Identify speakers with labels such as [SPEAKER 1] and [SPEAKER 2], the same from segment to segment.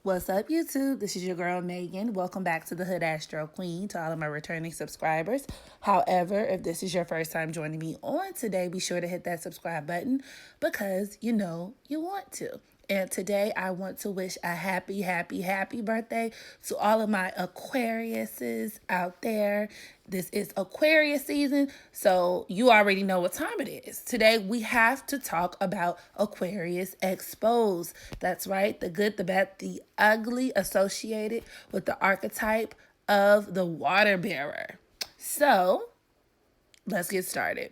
[SPEAKER 1] What's up, YouTube? This is your girl, Megan. Welcome back to the Hood Astro Queen, to all of my returning subscribers. However, if this is your first time joining me on today, be sure to hit that subscribe button because you know you want to. And today I want to wish a happy birthday to all of my Aquariuses out there. This is Aquarius season, so you already know what time it is. Today we have to talk about Aquarius EXPOSED. That's right, the good, the bad, the ugly associated with the archetype of the water bearer. So let's get started.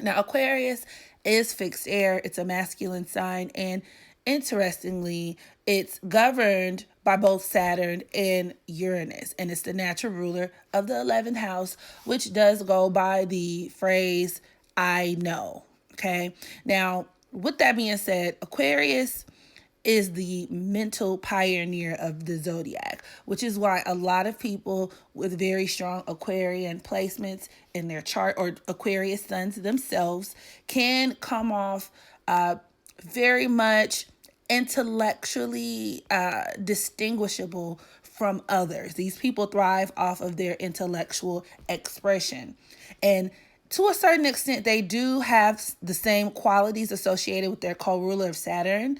[SPEAKER 1] Now, Aquarius is fixed air. It's a masculine sign, and interestingly, it's governed by both Saturn and Uranus, and it's the natural ruler of the 11th house, which does go by the phrase, I know. Okay. Now, with that being said, Aquarius is the mental pioneer of the zodiac, which is why a lot of people with very strong Aquarian placements in their chart, or Aquarius suns themselves, can come off very much intellectually distinguishable from others. These people thrive off of their intellectual expression. And to a certain extent, they do have the same qualities associated with their co-ruler of Saturn,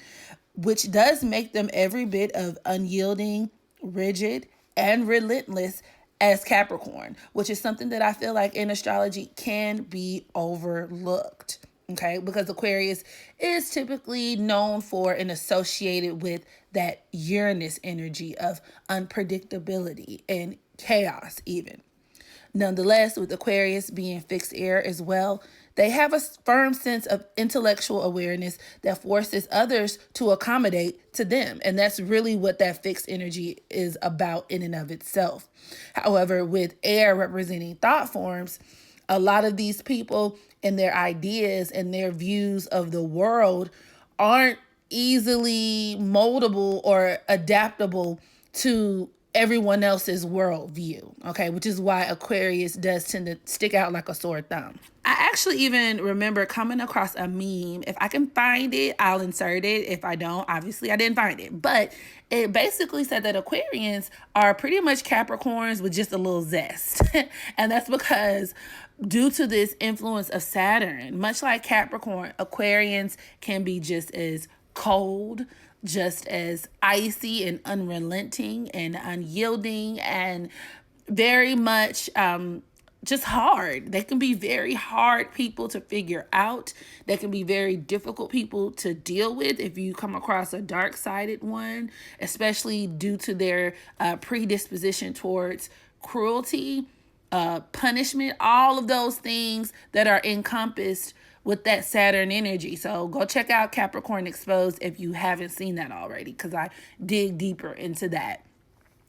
[SPEAKER 1] which does make them every bit of unyielding, rigid, and relentless as Capricorn, which is something that I feel like in astrology can be overlooked. Okay, because Aquarius is typically known for and associated with that Uranus energy of unpredictability and chaos, even. Nonetheless, with Aquarius being fixed air as well, they have a firm sense of intellectual awareness that forces others to accommodate to them. And that's really what that fixed energy is about in and of itself. However, with air representing thought forms, a lot of these people and their ideas and their views of the world aren't easily moldable or adaptable to everyone else's worldview, okay? Which is why Aquarius does tend to stick out like a sore thumb. I actually even remember coming across a meme. If I can find it, I'll insert it. If I don't, obviously I didn't find it. But it basically said that Aquarians are pretty much Capricorns with just a little zest. And that's because due to this influence of Saturn, much like Capricorn, Aquarians can be just as cold, just as icy and unrelenting and unyielding and very much just hard. They can be very hard people to figure out. They can be very difficult people to deal with if you come across a dark-sided one, especially due to their predisposition towards cruelty, punishment, all of those things that are encompassed with that Saturn energy. So go check out Capricorn Exposed if you haven't seen that already, because I dig deeper into that.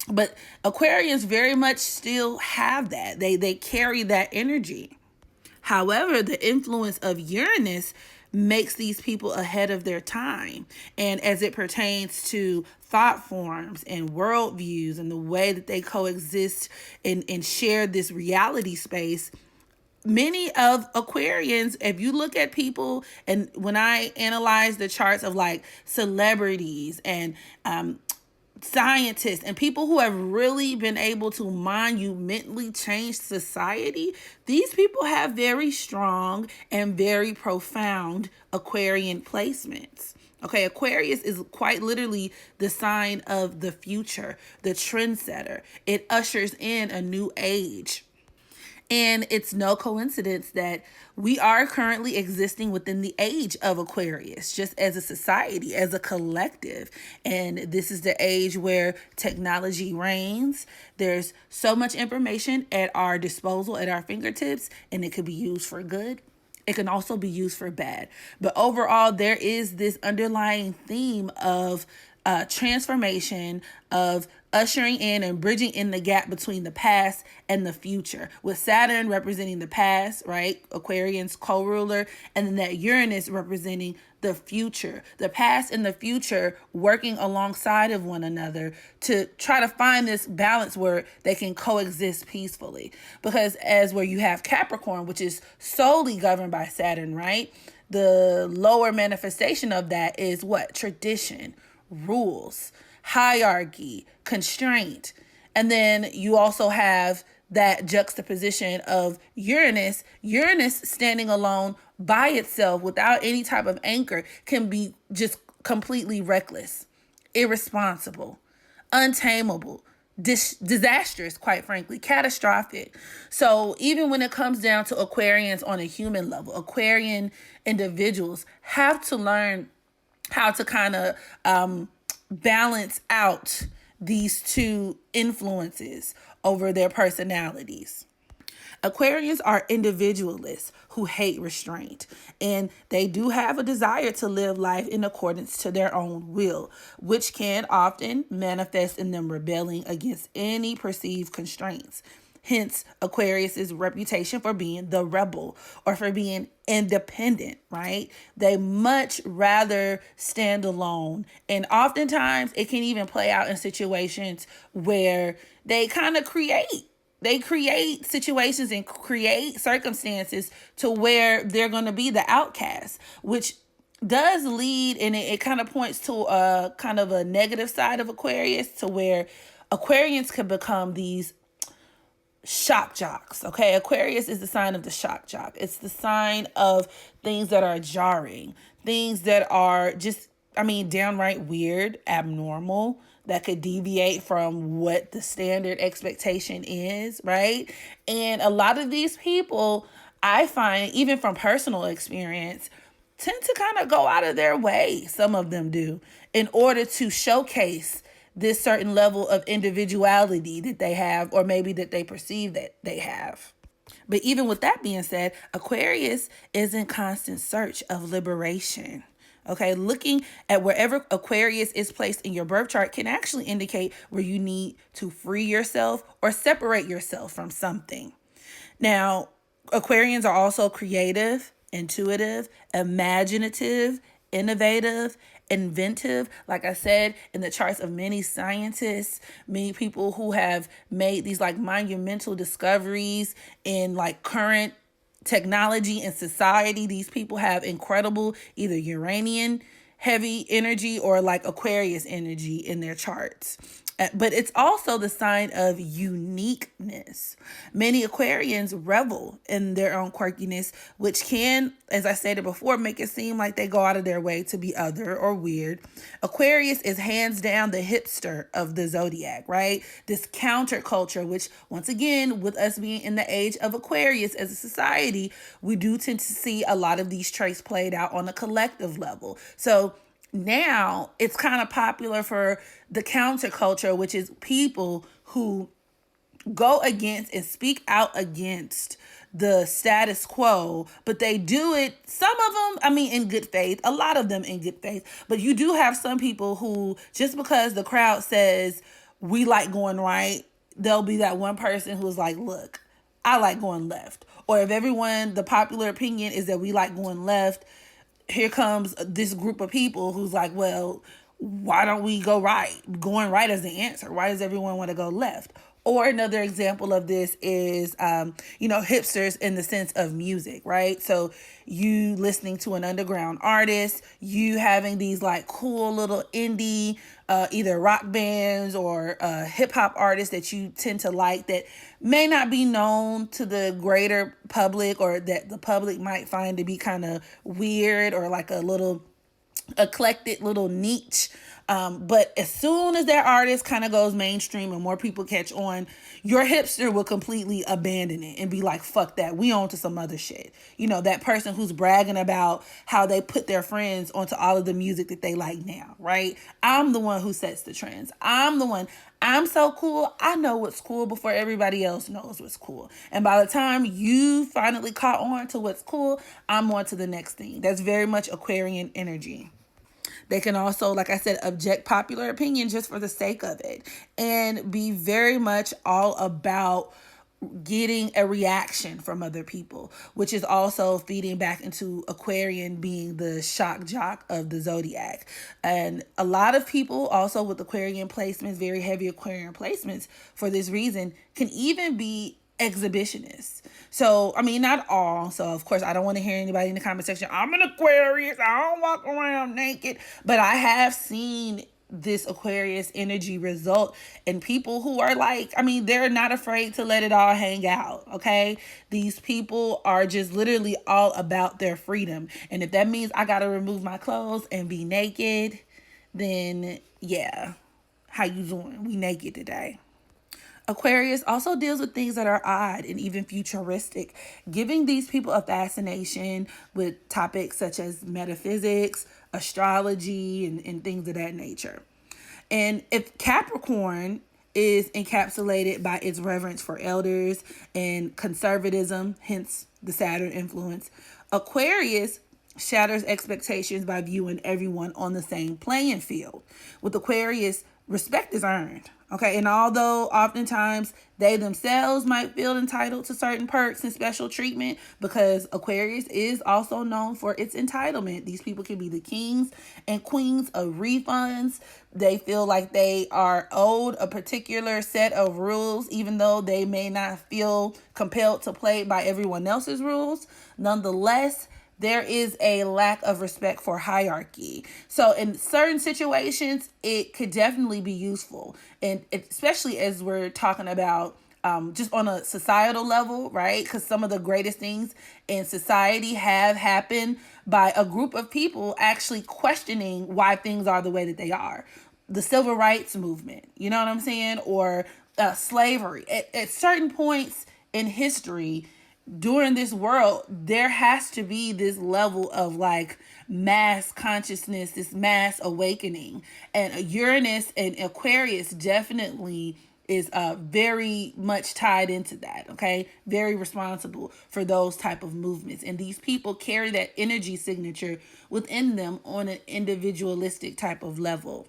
[SPEAKER 1] But Aquarians very much still have that. They carry that energy. However, the influence of Uranus makes these people ahead of their time. And as it pertains to thought forms and worldviews and the way that they coexist and share this reality space, many of Aquarians, if you look at people, and when I analyze the charts of like celebrities and scientists and people who have really been able to monumentally change society, these people have very strong and very profound Aquarian placements. Okay, Aquarius is quite literally the sign of the future, the trendsetter. It ushers in a new age. And it's no coincidence that we are currently existing within the age of Aquarius, just as a society, as a collective. And this is the age where technology reigns. There's so much information at our disposal, at our fingertips, and it could be used for good. It can also be used for bad. But overall, there is this underlying theme of transformation, of ushering in and bridging in the gap between the past and the future, with Saturn representing the past, right? Aquarian's co-ruler, and then that Uranus representing the future, the past and the future working alongside of one another to try to find this balance where they can coexist peacefully. Because as where you have Capricorn, which is solely governed by Saturn, right? The lower manifestation of that is what? Tradition, rules, hierarchy, constraint. And then you also have that juxtaposition of Uranus. Uranus standing alone by itself without any type of anchor can be just completely reckless, irresponsible, untamable, disastrous, quite frankly, catastrophic. So even when it comes down to Aquarians on a human level, Aquarian individuals have to learn how to kind of balance out these two influences over their personalities. Aquarians are individualists who hate restraint, and they do have a desire to live life in accordance to their own will, which can often manifest in them rebelling against any perceived constraints. Hence, Aquarius's reputation for being the rebel or for being independent, right? They much rather stand alone. And oftentimes it can even play out in situations where they kind of create situations and create circumstances to where they're going to be the outcast, which does lead, and it kind of points to a kind of a negative side of Aquarius, to where Aquarians can become these shock jocks. Okay, Aquarius is the sign of the shock jock. It's the sign of things that are jarring, things that are just, downright weird, abnormal, that could deviate from what the standard expectation is, right? And a lot of these people, I find, even from personal experience, tend to kind of go out of their way, some of them do, in order to showcase this certain level of individuality that they have, or maybe that they perceive that they have. But even with that being said, Aquarius is in constant search of liberation. Okay, looking at wherever Aquarius is placed in your birth chart can actually indicate where you need to free yourself or separate yourself from something. Now, Aquarians are also creative, intuitive, imaginative, innovative, inventive. Like I said, in the charts of many scientists, many people who have made these like monumental discoveries in like current technology and society, these people have incredible either Uranian heavy energy or like Aquarius energy in their charts. But it's also the sign of uniqueness. Many Aquarians revel in their own quirkiness, which can, as I stated before, make it seem like they go out of their way to be other or weird. Aquarius is hands down the hipster of the zodiac, right? This counterculture, which once again, with us being in the age of Aquarius as a society, we do tend to see a lot of these traits played out on a collective level. So now it's kind of popular for the counterculture, which is people who go against and speak out against the status quo, but they do it, some of them, in good faith, a lot of them in good faith. But you do have some people who, just because the crowd says we like going right, there'll be that one person who's like, look, I like going left. Or if everyone, the popular opinion is that we like going left, here comes this group of people who's like, well, why don't we go right? Going right is the answer. Why does everyone want to go left? Or another example of this is, hipsters in the sense of music, right? So you listening to an underground artist, you having these like cool little indie, either rock bands or hip hop artists that you tend to like that may not be known to the greater public, or that the public might find to be kind of weird or like a little eclectic little niche. But as soon as that artist kind of goes mainstream and more people catch on, your hipster will completely abandon it and be like, fuck that, we on to some other shit. That person who's bragging about how they put their friends onto all of the music that they like now, right? I'm the one who sets the trends. I'm so cool. I know what's cool before everybody else knows what's cool. And by the time you finally caught on to what's cool, I'm on to the next thing. That's very much Aquarian energy. They can also, like I said, object popular opinion just for the sake of it, and be very much all about getting a reaction from other people, which is also feeding back into Aquarian being the shock jock of the zodiac. And a lot of people also with Aquarian placements, very heavy Aquarian placements for this reason, can even be exhibitionists. So, not all. So, of course, I don't want to hear anybody in the comment section, I'm an Aquarius, I don't walk around naked. But I have seen this Aquarius energy result in people who are like, I mean, they're not afraid to let it all hang out, okay? These people are just literally all about their freedom. And if that means I gotta remove my clothes and be naked, then yeah, how you doing? We naked today. Aquarius also deals with things that are odd and even futuristic, giving these people a fascination with topics such as metaphysics, astrology, and things of that nature. And if Capricorn is encapsulated by its reverence for elders and conservatism, hence the Saturn influence, Aquarius shatters expectations by viewing everyone on the same playing field. With Aquarius, respect is earned. Okay, and although oftentimes they themselves might feel entitled to certain perks and special treatment, because Aquarius is also known for its entitlement. These people can be the kings and queens of refunds. They feel like they are owed a particular set of rules, even though they may not feel compelled to play by everyone else's rules. Nonetheless, there is a lack of respect for hierarchy. So in certain situations, it could definitely be useful. And especially as we're talking about just on a societal level, right? Because some of the greatest things in society have happened by a group of people actually questioning why things are the way that they are. The civil rights movement, you know what I'm saying? Or slavery. At certain points in history, during this world, there has to be this level of like mass consciousness, this mass awakening. And Uranus and Aquarius definitely is very much tied into that, okay? Very responsible for those type of movements. And these people carry that energy signature within them on an individualistic type of level.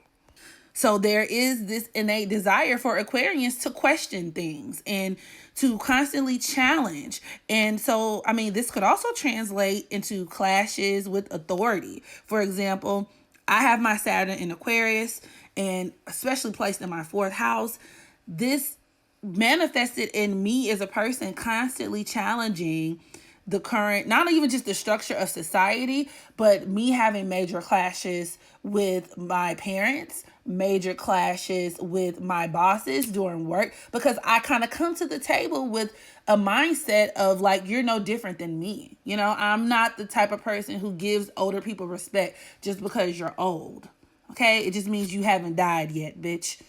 [SPEAKER 1] So there is this innate desire for Aquarians to question things and to constantly challenge. And so, I mean, this could also translate into clashes with authority. For example, I have my Saturn in Aquarius, and especially placed in my fourth house. This manifested in me as a person constantly challenging the current, not even just the structure of society, but me having major clashes with my parents, major clashes with my bosses during work, because I kind of come to the table with a mindset of like, you're no different than me. You know, I'm not the type of person who gives older people respect just because you're old. Okay. It just means you haven't died yet, bitch.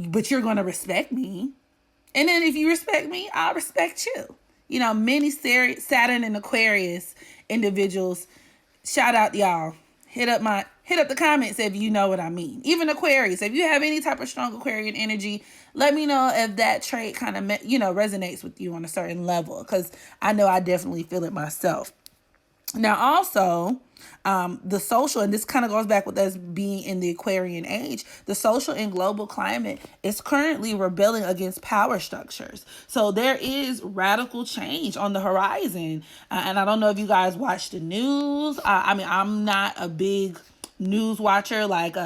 [SPEAKER 1] But you're going to respect me. And then if you respect me, I'll respect you. You know, many Saturn and Aquarius individuals, shout out y'all. Hit up the comments if you know what I mean. Even Aquarius, if you have any type of strong Aquarian energy, let me know if that trait kind of, resonates with you on a certain level, because I know I definitely feel it myself. Now, also, the social, and this kind of goes back with us being in the Aquarian age, the social and global climate is currently rebelling against power structures. So there is radical change on the horizon. And I don't know if you guys watch the news. I mean, I'm not a big news watcher, like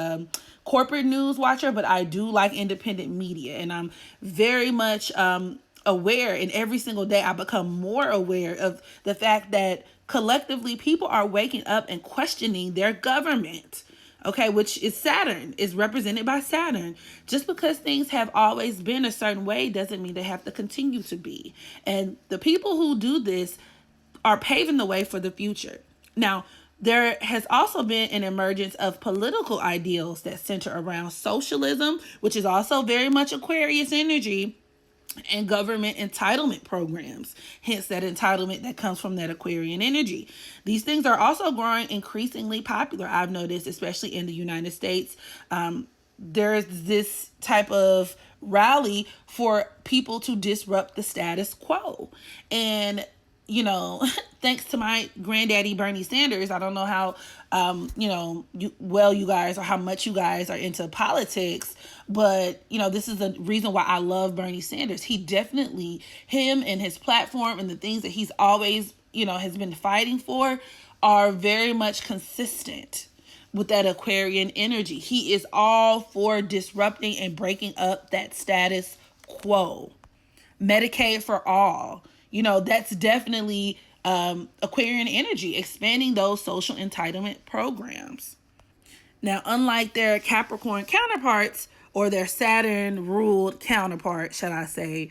[SPEAKER 1] corporate news watcher, but I do like independent media. And I'm very much aware, and every single day I become more aware of the fact that collectively people are waking up and questioning their government, okay, which is Saturn, is represented by Saturn. Just because things have always been a certain way doesn't mean they have to continue to be. And the people who do this are paving the way for the future. Now, there has also been an emergence of political ideals that center around socialism, which is also very much Aquarius energy, and government entitlement programs, hence that entitlement that comes from that Aquarian energy. These things are also growing increasingly popular, I've noticed, especially in the United States. There's this type of rally for people to disrupt the status quo. And thanks to my granddaddy Bernie Sanders, I don't know how you guys, or how much you guys are into politics, but this is the reason why I love Bernie Sanders. He definitely, him and his platform and the things that he's always has been fighting for are very much consistent with that Aquarian energy. He is all for disrupting and breaking up that status quo. Medicaid for all. That's definitely Aquarian energy, expanding those social entitlement programs. Now, unlike their Capricorn counterparts, or their Saturn ruled counterpart, shall I say,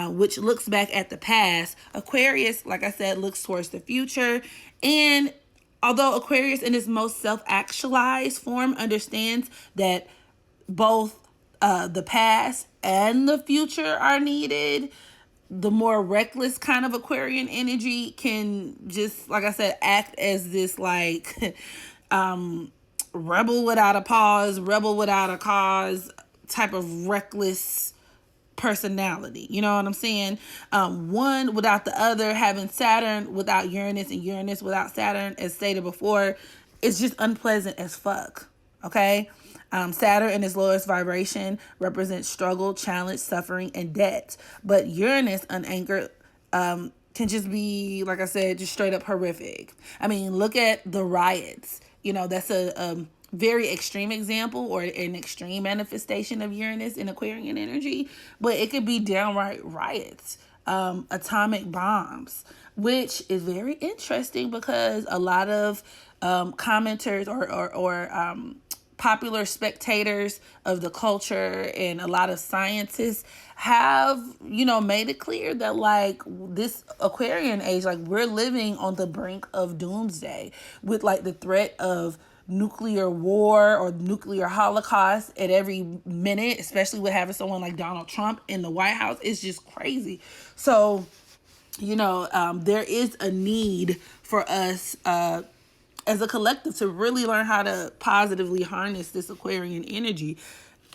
[SPEAKER 1] which looks back at the past, Aquarius, like I said, looks towards the future. And although Aquarius in its most self-actualized form understands that both the past and the future are needed, the more reckless kind of Aquarian energy can just, like I said, act as this like rebel without a pause, rebel without a cause type of reckless personality. You know what I'm saying? One without the other, having Saturn without Uranus and Uranus without Saturn, as stated before, is just unpleasant as fuck. Okay? Saturn in its lowest vibration represents struggle, challenge, suffering, and debt. But Uranus unanchored can just be, like I said, just straight up horrific. I mean, look at the riots. You know, that's a very extreme example or an extreme manifestation of Uranus in Aquarian energy, but it could be downright riots, atomic bombs, which is very interesting because a lot of commenters or popular spectators of the culture and a lot of scientists have, made it clear that like this Aquarian age, like we're living on the brink of doomsday with like the threat of nuclear war or nuclear holocaust at every minute, especially with having someone like Donald Trump in the White House. It's just crazy. So, there is a need for us as a collective to really learn how to positively harness this Aquarian energy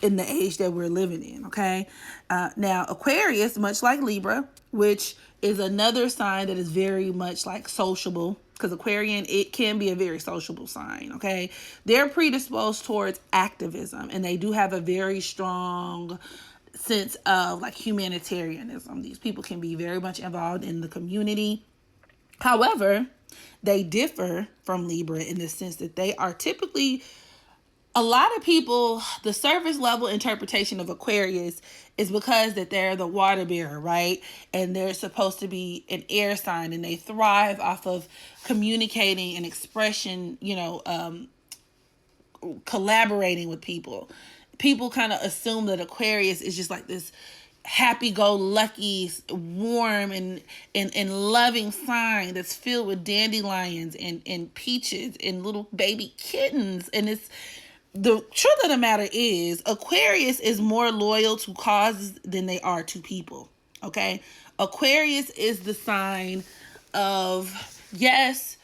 [SPEAKER 1] in the age that we're living in, okay? Now, Aquarius, much like Libra, which is another sign that is very much like sociable, because Aquarian, it can be a very sociable sign, okay? They're predisposed towards activism, and they do have a very strong sense of like humanitarianism. These people can be very much involved in the community. However, they differ from Libra in the sense that they are typically, a lot of people, the surface level interpretation of Aquarius is because that they're the water bearer, right? And they're supposed to be an air sign, and they thrive off of communicating and expression, collaborating with people. People kind of assume that Aquarius is just like this happy-go-lucky, warm and loving sign that's filled with dandelions and peaches and little baby kittens. And it's the truth of the matter is Aquarius is more loyal to causes than they are to people. Okay, Aquarius is the sign of, yes,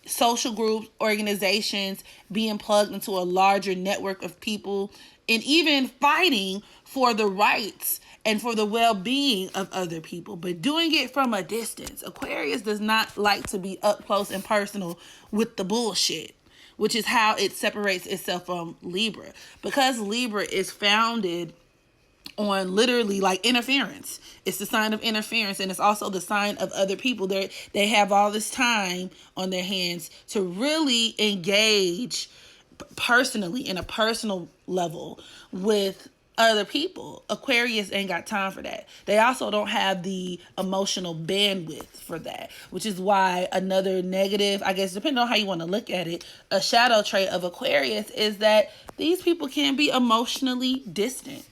[SPEAKER 1] social groups, organizations, being plugged into a larger network of people, and even fighting for the rights and for the well-being of other people, but doing it from a distance. Aquarius does not like to be up close and personal with the bullshit, which is how it separates itself from Libra. Because Libra is founded on literally like interference. It's the sign of interference, and it's also the sign of other people. They have all this time on their hands to really engage personally, in a personal level, with other people. Aquarius ain't got time for that. They also don't have the emotional bandwidth for that, which is why another negative, I guess, depending on how you want to look at it, a shadow trait of Aquarius is that these people can be emotionally distant.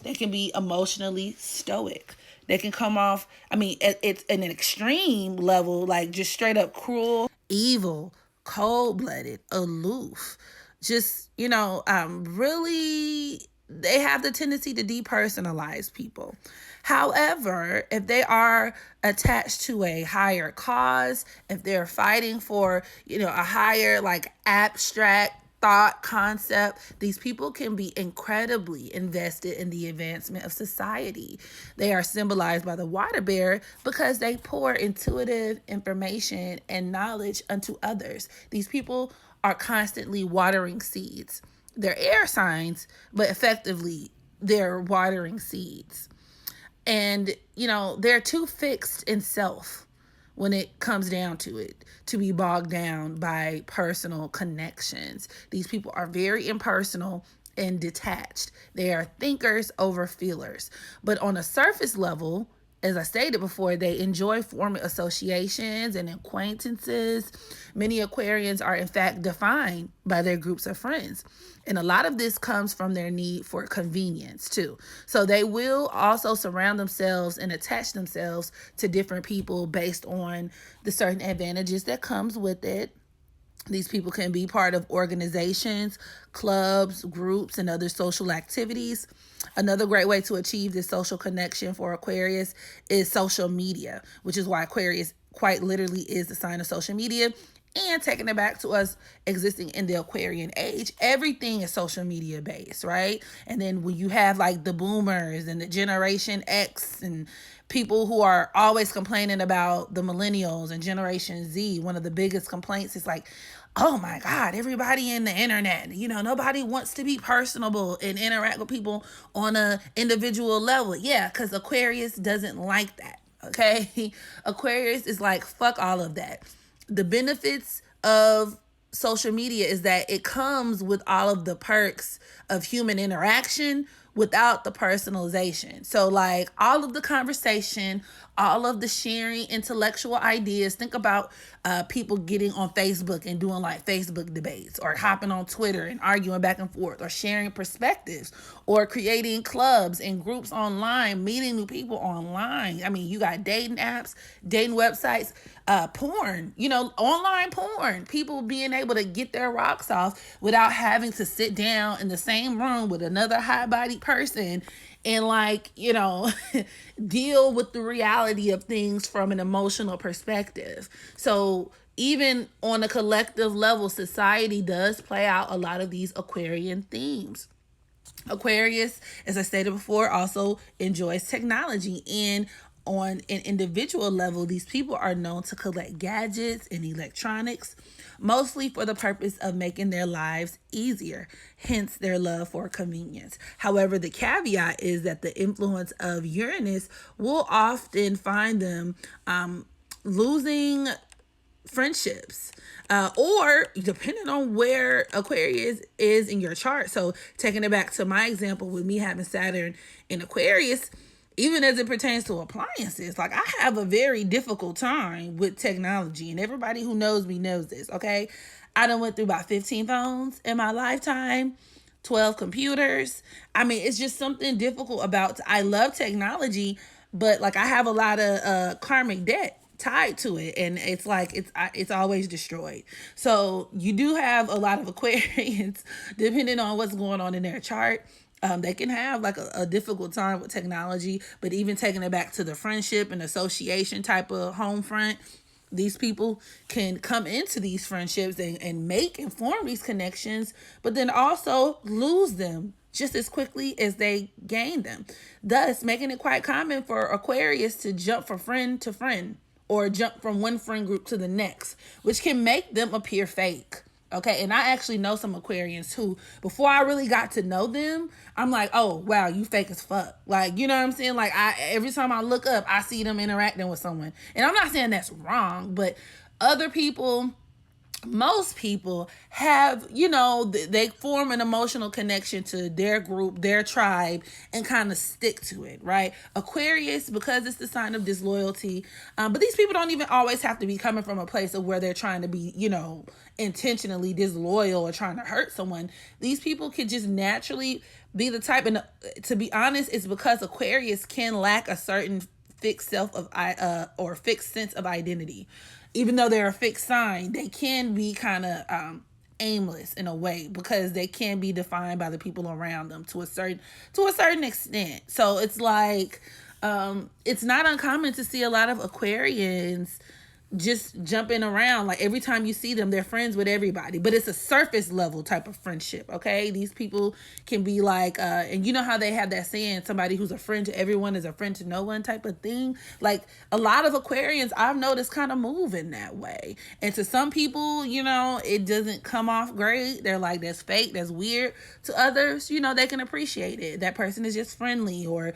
[SPEAKER 1] They can be emotionally stoic. They can come off, it's in an extreme level, like just straight up cruel, evil, cold-blooded, aloof. Just, really, they have the tendency to depersonalize people. However, if they are attached to a higher cause, if they're fighting for, a higher like abstract thought concept, these people can be incredibly invested in the advancement of society. They are symbolized by the water bearer because they pour intuitive information and knowledge unto others. These people are constantly watering seeds. They're air signs, but effectively they're watering seeds. And, they're too fixed in self when it comes down to it, to be bogged down by personal connections. These people are very impersonal and detached. They are thinkers over feelers. But on a surface level, as I stated before, they enjoy forming associations and acquaintances. Many Aquarians are, in fact, defined by their groups of friends. And a lot of this comes from their need for convenience, too. So they will also surround themselves and attach themselves to different people based on the certain advantages that comes with it. These people can be part of organizations, clubs, groups, and other social activities. Another great way to achieve this social connection for Aquarius is social media, which is why Aquarius quite literally is the sign of social media. And taking it back to us existing in the Aquarian age, everything is social media based, right? And then when you have like the boomers and the Generation X and people who are always complaining about the millennials and Generation Z, one of the biggest complaints is like, oh my God, everybody in the internet, nobody wants to be personable and interact with people on a individual level. Yeah, because Aquarius doesn't like that, okay? Aquarius is like, fuck all of that. The benefits of social media is that it comes with all of the perks of human interaction without the personalization. So like all of the conversation, all of the sharing intellectual ideas. Think about people getting on Facebook and doing like Facebook debates, or hopping on Twitter and arguing back and forth, or sharing perspectives, or creating clubs and groups online, meeting new people online. I mean, you got dating apps, dating websites, porn, online porn, people being able to get their rocks off without having to sit down in the same room with another high-bodied person and deal with the reality of things from an emotional perspective. So even on a collective level, society does play out a lot of these Aquarian themes. Aquarius, as I stated before, also enjoys technology, and on an individual level, these people are known to collect gadgets and electronics, mostly for the purpose of making their lives easier, hence their love for convenience. However, the caveat is that the influence of Uranus will often find them losing friendships, or depending on where Aquarius is in your chart. So taking it back to my example with me having Saturn in Aquarius, even as it pertains to appliances, like I have a very difficult time with technology, and everybody who knows me knows this, okay? I done went through about 15 phones in my lifetime, 12 computers. I mean, it's just something difficult about, I love technology, but like I have a lot of karmic debt tied to it, and it's like it's always destroyed. So you do have a lot of Aquarians, depending on what's going on in their chart. They can have like a difficult time with technology, but even taking it back to the friendship and association type of home front, these people can come into these friendships and make and form these connections, but then also lose them just as quickly as they gain them. Thus, making it quite common for Aquarius to jump from friend to friend, or jump from one friend group to the next, which can make them appear fake. Okay, and I actually know some Aquarians who, before I really got to know them, I'm like, oh, wow, you fake as fuck. Like, you know what I'm saying? Like, every time I look up, I see them interacting with someone. And I'm not saying that's wrong, but other people, most people have, they form an emotional connection to their group, their tribe, and kind of stick to it, right? Aquarius, because it's the sign of disloyalty, but these people don't even always have to be coming from a place of where they're trying to be, intentionally disloyal or trying to hurt someone. These people could just naturally be the type, and to be honest, it's because Aquarius can lack a certain fixed fixed sense of identity. Even though they're a fixed sign, they can be kind of aimless in a way, because they can be defined by the people around them to a certain extent. So it's like it's not uncommon to see a lot of Aquarians just jumping around. Like every time you see them, they're friends with everybody, but it's a surface level type of friendship. Okay, these people can be like and you know how they have that saying, somebody who's a friend to everyone is a friend to no one type of thing. Like a lot of Aquarians I've noticed kind of move in that way, and to some people, it doesn't come off great. They're like, that's fake, that's weird. To others, they can appreciate it. That person is just friendly, or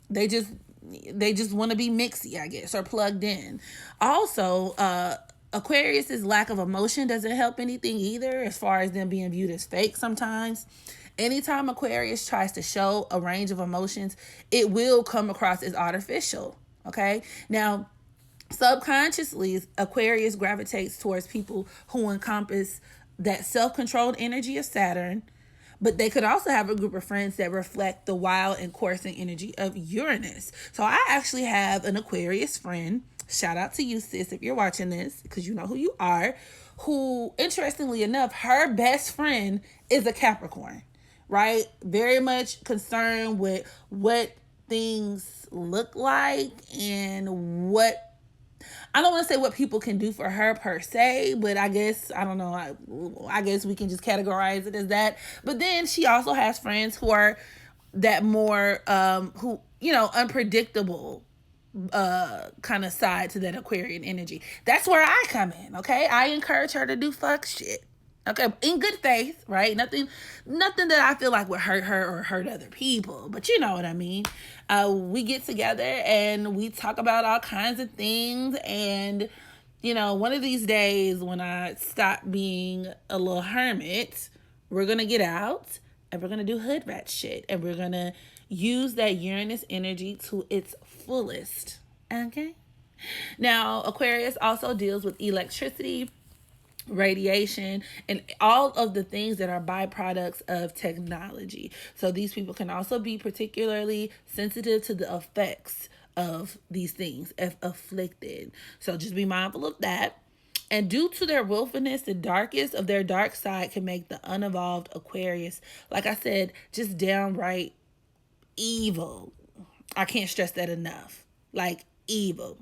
[SPEAKER 1] they just want to be mixy, I guess, or plugged in. Also, Aquarius's lack of emotion doesn't help anything either, as far as them being viewed as fake sometimes. Anytime Aquarius tries to show a range of emotions, it will come across as artificial. Okay. Now, subconsciously, Aquarius gravitates towards people who encompass that self-controlled energy of Saturn, but they could also have a group of friends that reflect the wild and coursing energy of Uranus. So I actually have an Aquarius friend. Shout out to you, sis, if you're watching this, because you know who you are. Who, interestingly enough, her best friend is a Capricorn, right? Very much concerned with what things look like and what, I don't want to say what people can do for her per se, but I guess, I don't know, I guess we can just categorize it as that. But then she also has friends who are that more, who, unpredictable kind of side to that Aquarian energy. That's where I come in, okay? I encourage her to do fuck shit. Okay, in good faith, right? Nothing that I feel like would hurt her or hurt other people, but you know what I mean. We get together and we talk about all kinds of things, and one of these days when I stop being a little hermit, we're gonna get out and we're gonna do hood rat shit, and we're gonna use that Uranus energy to its fullest. Okay. Now, Aquarius also deals with electricity, radiation, and all of the things that are byproducts of technology. So these people can also be particularly sensitive to the effects of these things if afflicted. So just be mindful of that. And due to their willfulness, the darkest of their dark side can make the unevolved Aquarius, like I said, just downright evil. I can't stress that enough. Like, evil.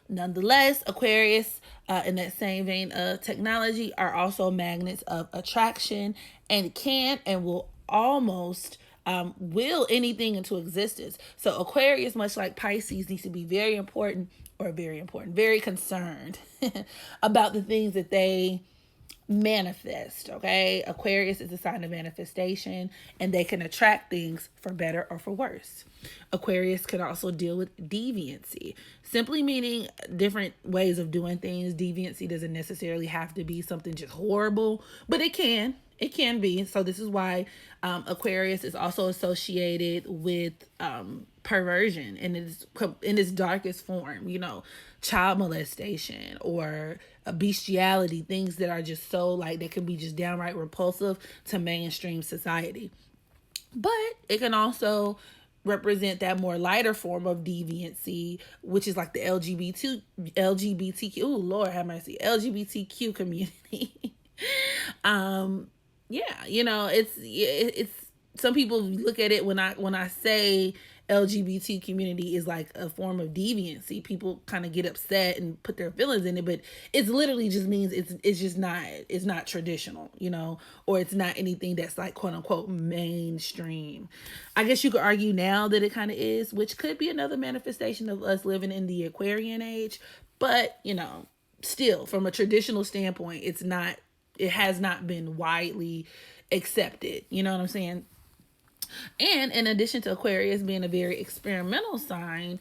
[SPEAKER 1] Nonetheless, Aquarius, in that same vein of technology, are also magnets of attraction and can and will almost will anything into existence. So Aquarius, much like Pisces, needs to be very concerned about the things that they manifest. Okay, Aquarius is a sign of manifestation, and they can attract things for better or for worse. Aquarius can also deal with deviancy, simply meaning different ways of doing things. Deviancy doesn't necessarily have to be something just horrible, but it can be. So this is why Aquarius is also associated with perversion in its darkest form, child molestation or bestiality, things that are just so like, that can be just downright repulsive to mainstream society. But it can also represent that more lighter form of deviancy, which is like the LGBTQ, oh Lord have mercy, LGBTQ community. It's some people look at it when I say LGBT community is like a form of deviancy. People kind of get upset and put their feelings in it, but it's literally just means it's not traditional, or it's not anything that's like quote unquote mainstream. I guess you could argue now that it kind of is, which could be another manifestation of us living in the Aquarian age, but still from a traditional standpoint, it has not been widely accepted. You know what I'm saying? And in addition to Aquarius being a very experimental sign,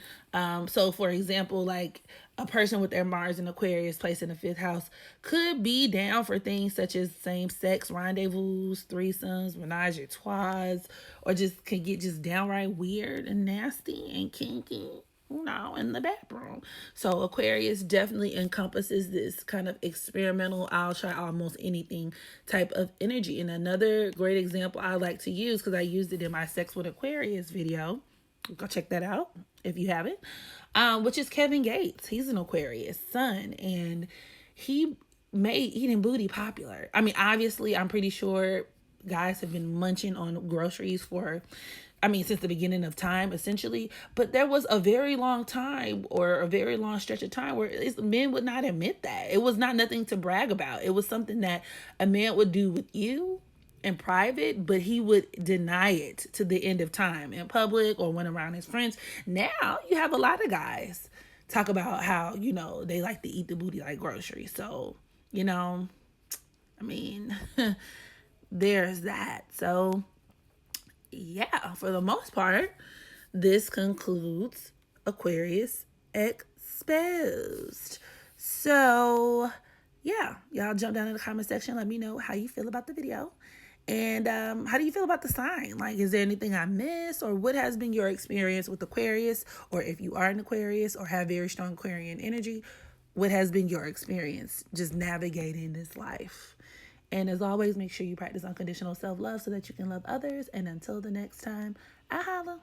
[SPEAKER 1] so for example, like a person with their Mars in Aquarius placed in the 5th house could be down for things such as same-sex rendezvous, threesomes, menage a trois, or just can get just downright weird and nasty and kinky, in the bathroom. So Aquarius definitely encompasses this kind of experimental, I'll try almost anything type of energy. And another great example I like to use, because I used it in my Sex with Aquarius video, go check that out if you haven't, which is Kevin Gates. He's an Aquarius sun, and he made eating booty popular. I mean, obviously, I'm pretty sure guys have been munching on groceries since the beginning of time, essentially. But there was a very long time, or a very long stretch of time, where men would not admit that. It was not nothing to brag about. It was something that a man would do with you in private, but he would deny it to the end of time in public or when around his friends. Now you have a lot of guys talk about how, they like to eat the booty like groceries. So, there's that. So, yeah, for the most part, this concludes Aquarius Exposed. So, yeah, y'all jump down in the comment section. Let me know how you feel about the video. And how do you feel about the sign? Like, is there anything I missed, or what has been your experience with Aquarius? Or if you are an Aquarius or have very strong Aquarian energy, what has been your experience just navigating this life? And as always, make sure you practice unconditional self-love so that you can love others. And until the next time, I holla.